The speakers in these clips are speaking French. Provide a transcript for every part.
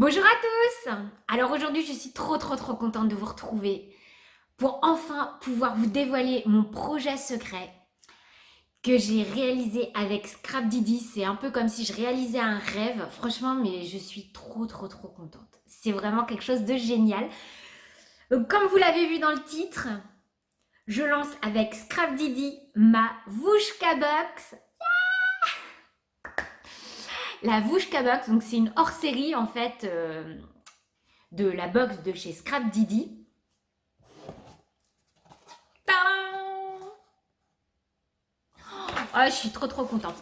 Bonjour à tous! Alors aujourd'hui, je suis trop contente de vous retrouver pour enfin pouvoir vous dévoiler mon projet secret que j'ai réalisé avec Scrap Didi. C'est un peu comme si je réalisais un rêve. Franchement, mais je suis trop contente. C'est vraiment quelque chose de génial. Donc, comme vous l'avez vu dans le titre, je lance avec Scrap Didi ma Vushka Box. La Vushka Box, donc c'est une hors-série en fait de la box de chez Scrap Didi. Tadam! Ah, je suis trop contente.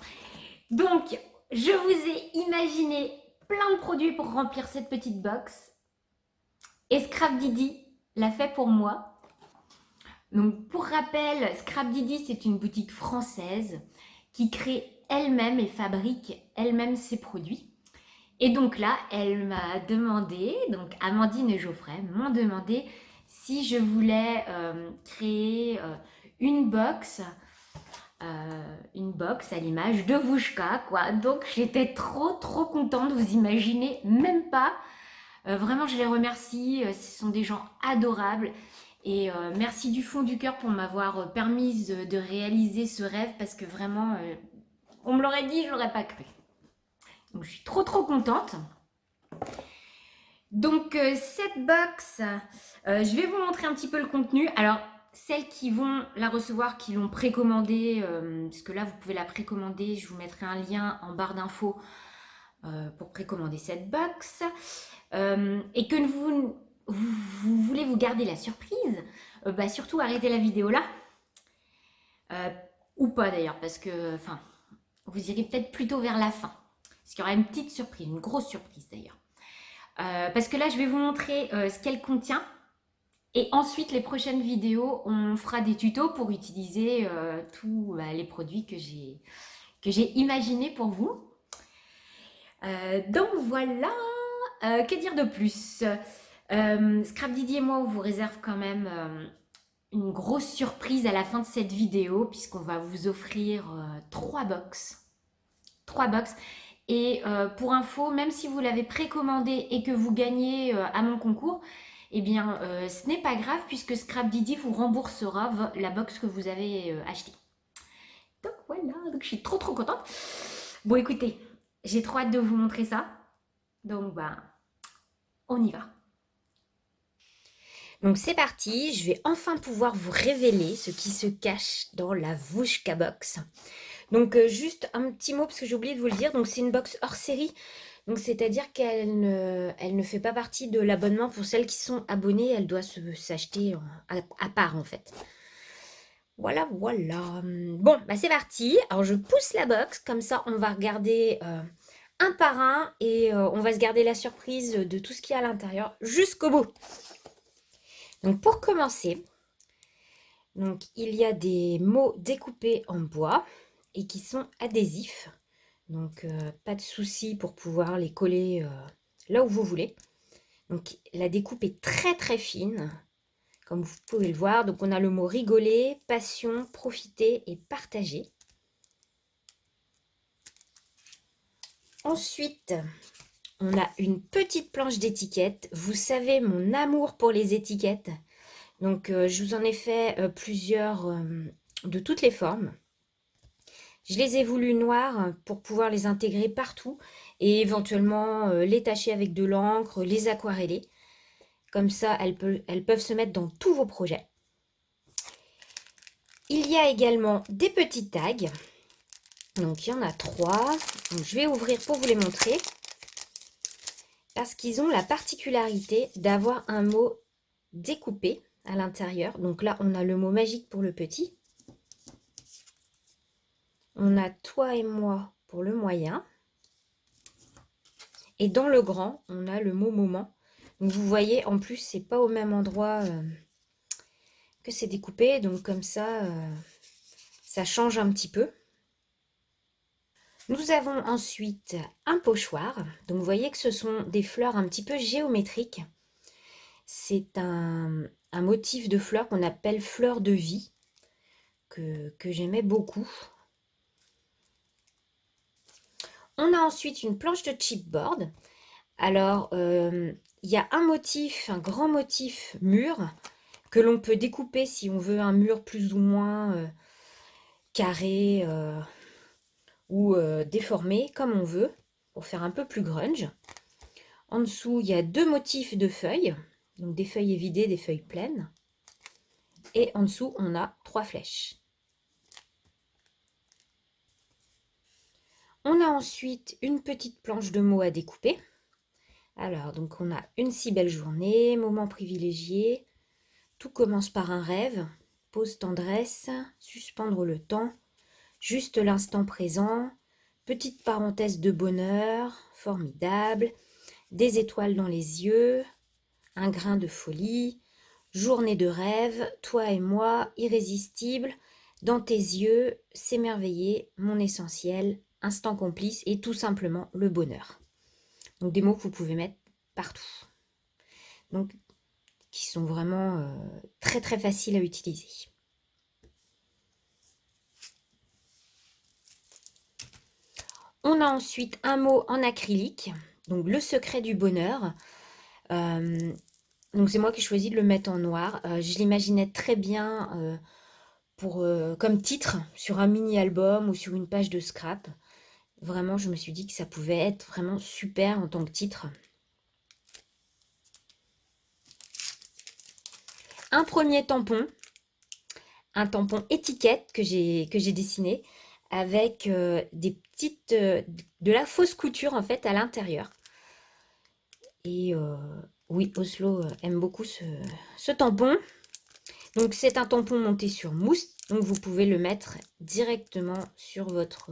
Donc, je vous ai imaginé plein de produits pour remplir cette petite box. Et Scrap Didi l'a fait pour moi. Donc, pour rappel, Scrap Didi, c'est une boutique française qui crée elle-même et fabrique elle-même ses produits. Et donc là, elle m'a demandé, donc Amandine et Geoffrey m'ont demandé si je voulais créer une box à l'image de Vushka, quoi. Donc j'étais trop contente, vous imaginez même pas. Vraiment, je les remercie, ce sont des gens adorables. Et merci du fond du cœur pour m'avoir permis de réaliser ce rêve parce que vraiment, on me l'aurait dit, je l'aurais pas cru. Donc je suis trop contente. Donc cette box, je vais vous montrer un petit peu le contenu. Alors celles qui vont la recevoir, qui l'ont précommandée, parce que là vous pouvez la précommander, je vous mettrai un lien en barre d'infos pour précommander cette box. Et que vous voulez vous garder la surprise, bah surtout arrêtez la vidéo là. Ou pas d'ailleurs, parce que enfin, vous irez peut-être plutôt vers la fin. Parce qu'il y aura une petite surprise, une grosse surprise d'ailleurs. Parce que là, je vais vous montrer ce qu'elle contient. Et ensuite, les prochaines vidéos, on fera des tutos pour utiliser tous les produits que j'ai imaginés pour vous. Donc voilà, que dire de plus? Scrap Didi et moi, on vous réserve quand même une grosse surprise à la fin de cette vidéo, puisqu'on va vous offrir 3 box. 3 box. Et pour info, même si vous l'avez précommandé et que vous gagnez à mon concours, eh bien, ce n'est pas grave puisque Scrap Didi vous remboursera la box que vous avez achetée. Donc voilà, donc je suis trop contente. Bon, écoutez, j'ai trop hâte de vous montrer ça. Donc, bah, on y va. Donc c'est parti, je vais enfin pouvoir vous révéler ce qui se cache dans la Vushka Box. Donc juste un petit mot parce que j'ai oublié de vous le dire, donc c'est une box hors série. Donc c'est-à-dire qu'elle ne fait pas partie de l'abonnement pour celles qui sont abonnées, elle doit s'acheter à part en fait. Voilà. Bon, bah c'est parti. Alors je pousse la box, comme ça on va regarder un par un et on va se garder la surprise de tout ce qu'il y a à l'intérieur jusqu'au bout. Donc pour commencer, donc, il y a des mots découpés en bois et qui sont adhésifs. Donc pas de souci pour pouvoir les coller là où vous voulez. Donc la découpe est très fine, comme vous pouvez le voir. Donc on a le mot rigoler, passion, profiter et partager. Ensuite, on a une petite planche d'étiquettes. Vous savez mon amour pour les étiquettes. Donc je vous en ai fait plusieurs de toutes les formes. Je les ai voulues noires pour pouvoir les intégrer partout et éventuellement les tacher avec de l'encre, les aquareller. Comme ça, elles peuvent se mettre dans tous vos projets. Il y a également des petits tags. Donc, il y en a 3. Donc, je vais ouvrir pour vous les montrer. Parce qu'ils ont la particularité d'avoir un mot découpé à l'intérieur. Donc là, on a le mot magique pour le petit. On a toi et moi pour le moyen. Et dans le grand, on a le mot moment. Donc vous voyez, en plus, c'est pas au même endroit que c'est découpé. Donc comme ça, ça change un petit peu. Nous avons ensuite un pochoir. Donc vous voyez que ce sont des fleurs un petit peu géométriques. C'est un motif de fleurs qu'on appelle fleur de vie, que j'aimais beaucoup. On a ensuite une planche de chipboard Alors, il y a un motif, un grand motif mur, que l'on peut découper si on veut un mur plus ou moins carré ou déformé, comme on veut, pour faire un peu plus grunge. En dessous, il y a deux motifs de feuilles, donc des feuilles évidées, des feuilles pleines. Et en dessous, on a 3 flèches. On a ensuite une petite planche de mots à découper. Alors, donc on a une si belle journée, moment privilégié, tout commence par un rêve, pause tendresse, suspendre le temps, juste l'instant présent, petite parenthèse de bonheur, formidable, des étoiles dans les yeux, un grain de folie, journée de rêve, toi et moi, irrésistible, dans tes yeux, s'émerveiller, mon essentiel, instant complice et tout simplement le bonheur. Donc des mots que vous pouvez mettre partout. Donc qui sont vraiment très très faciles à utiliser. On a ensuite un mot en acrylique, donc le secret du bonheur. Donc c'est moi qui ai choisi de le mettre en noir. Je l'imaginais très bien comme titre sur un mini-album ou sur une page de scrap. Vraiment, je me suis dit que ça pouvait être vraiment super en tant que titre. Un premier tampon, un tampon étiquette que j'ai dessiné avec de la fausse couture en fait à l'intérieur. Et oui, Oslo aime beaucoup ce tampon. Donc c'est un tampon monté sur mousse, donc vous pouvez le mettre directement sur votre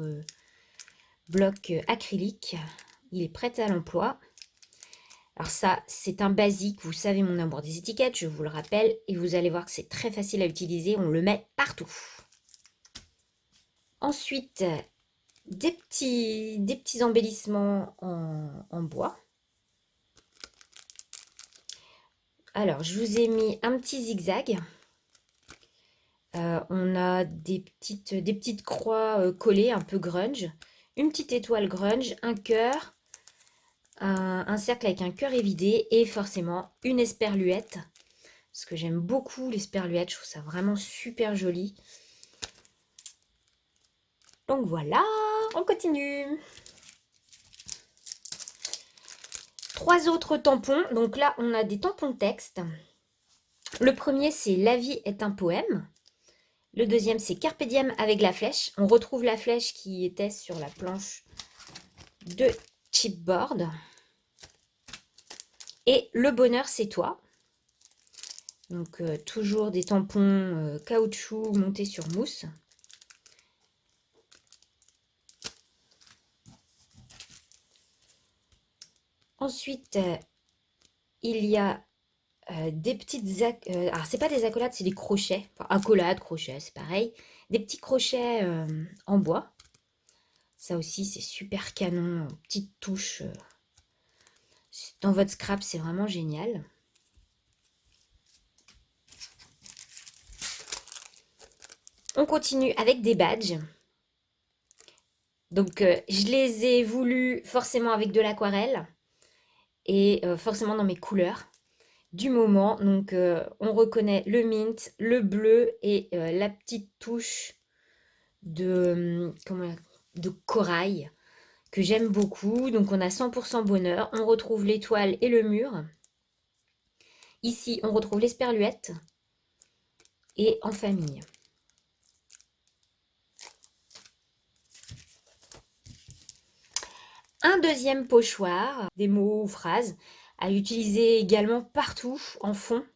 bloc acrylique. Il est prêt à l'emploi. Alors ça, c'est un basique, vous savez mon amour des étiquettes, je vous le rappelle, et vous allez voir que c'est très facile à utiliser, on le met partout. Ensuite, des petits embellissements en bois. Alors, je vous ai mis un petit zigzag. On a des petites croix collées, un peu grunge. Une petite étoile grunge, un cœur, un cercle avec un cœur évidé et forcément une esperluette. Parce que j'aime beaucoup l'esperluette, je trouve ça vraiment super joli. Donc voilà, on continue. 3 autres tampons. Donc là, on a des tampons texte. Le premier, c'est La vie est un poème. Le deuxième, c'est Carpe diem avec la flèche. On retrouve la flèche qui était sur la planche de chipboard. Et Le bonheur, c'est toi. Donc toujours des tampons caoutchouc montés sur mousse. Ensuite, il y a des petites... alors, c'est pas des accolades, c'est des crochets. Enfin, accolades, crochets, c'est pareil. Des petits crochets en bois. Ça aussi, c'est super canon. Petite touche dans votre scrap, c'est vraiment génial. On continue avec des badges. Donc, je les ai voulus forcément avec de l'aquarelle et forcément dans mes couleurs du moment. Donc, on reconnaît le mint, le bleu et la petite touche de corail que j'aime beaucoup. Donc, on a 100% bonheur. On retrouve l'étoile et le mur. Ici, on retrouve l'esperluette et en famille. Un deuxième pochoir, des mots ou phrases à utiliser également partout en fond.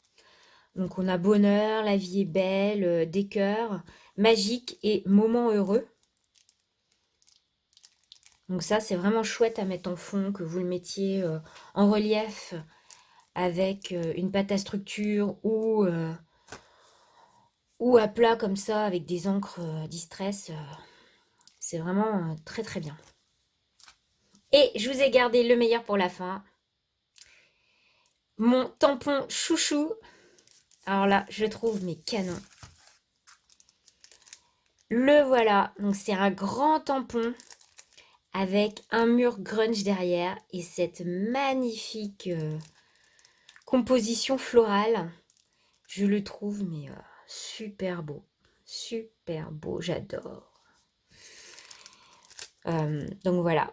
Donc on a bonheur, la vie est belle, des cœurs, magique et moment heureux. Donc ça c'est vraiment chouette à mettre en fond, que vous le mettiez en relief avec une pâte à structure ou à plat comme ça avec des encres distress. C'est vraiment très très bien. Et je vous ai gardé le meilleur pour la fin. Mon tampon chouchou. Alors là, je trouve mes canons. Le voilà. Donc c'est un grand tampon avec un mur grunge derrière et cette magnifique composition florale. Je le trouve mais super beau, j'adore. Donc voilà.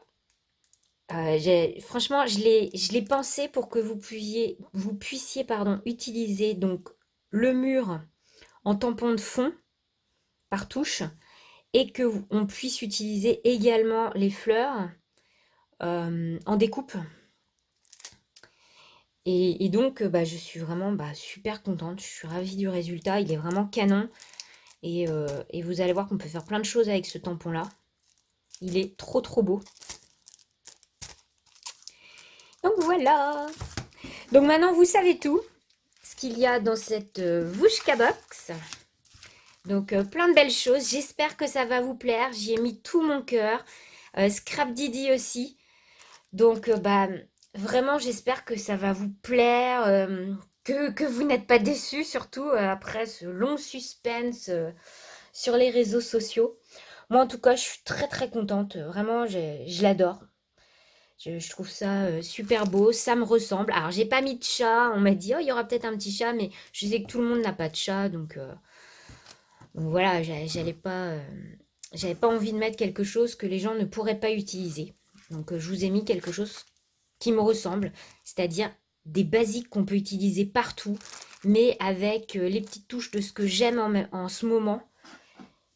Franchement, je l'ai pensé pour que vous puissiez utiliser donc le mur en tampon de fond par touche et que on puisse utiliser également les fleurs en découpe. Et donc, je suis vraiment super contente. Je suis ravie du résultat. Il est vraiment canon. Et vous allez voir qu'on peut faire plein de choses avec ce tampon-là. Il est trop beau. Donc voilà. Donc maintenant, vous savez tout. Ce qu'il y a dans cette Vushka Box. Donc plein de belles choses. J'espère que ça va vous plaire. J'y ai mis tout mon cœur. Scrap Didi aussi. Donc vraiment, j'espère que ça va vous plaire. Que vous n'êtes pas déçus, surtout après ce long suspense sur les réseaux sociaux. Moi, en tout cas, je suis très contente. Vraiment, je l'adore. Je trouve ça super beau. Ça me ressemble. Alors, j'ai pas mis de chat. On m'a dit, oh, il y aura peut-être un petit chat, mais je sais que tout le monde n'a pas de chat. Donc voilà, j'avais pas envie de mettre quelque chose que les gens ne pourraient pas utiliser. Donc, je vous ai mis quelque chose qui me ressemble, c'est-à-dire des basiques qu'on peut utiliser partout, mais avec les petites touches de ce que j'aime en ce moment.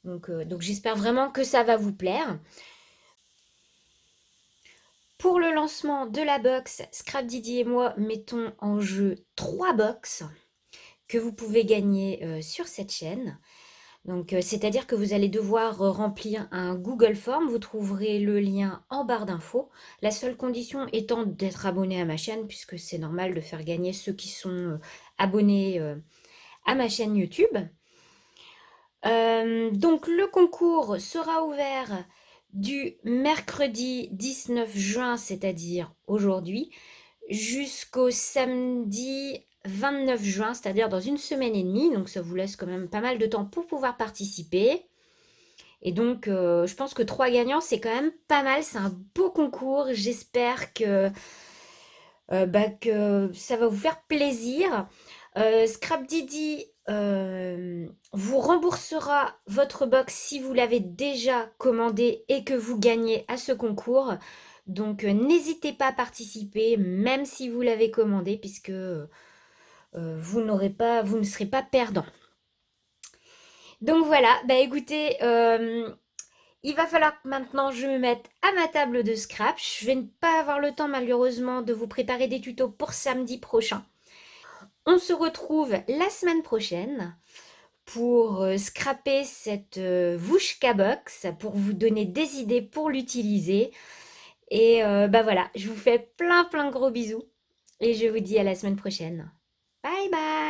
Donc j'espère vraiment que ça va vous plaire. Pour le lancement de la box, Scrap Didi et moi mettons en jeu 3 box que vous pouvez gagner sur cette chaîne. Donc, c'est-à-dire que vous allez devoir remplir un Google Form. Vous trouverez le lien en barre d'infos. La seule condition étant d'être abonné à ma chaîne, puisque c'est normal de faire gagner ceux qui sont abonnés à ma chaîne YouTube. Donc, le concours sera ouvert du mercredi 19 juin, c'est-à-dire aujourd'hui, jusqu'au samedi 29 juin, c'est-à-dire dans une semaine et demie. Donc ça vous laisse quand même pas mal de temps pour pouvoir participer. Et donc je pense que 3 gagnants, c'est quand même pas mal. C'est un beau concours. J'espère que ça va vous faire plaisir. Scrap Didi vous remboursera votre box si vous l'avez déjà commandé et que vous gagnez à ce concours. Donc n'hésitez pas à participer, même si vous l'avez commandé, puisque vous ne serez pas perdant. Donc voilà, écoutez, il va falloir que maintenant je me mette à ma table de scrap. Je vais ne pas avoir le temps malheureusement de vous préparer des tutos pour samedi prochain. On se retrouve la semaine prochaine pour scraper cette Vushka Box, pour vous donner des idées pour l'utiliser. Et voilà, je vous fais plein de gros bisous et je vous dis à la semaine prochaine. Bye bye!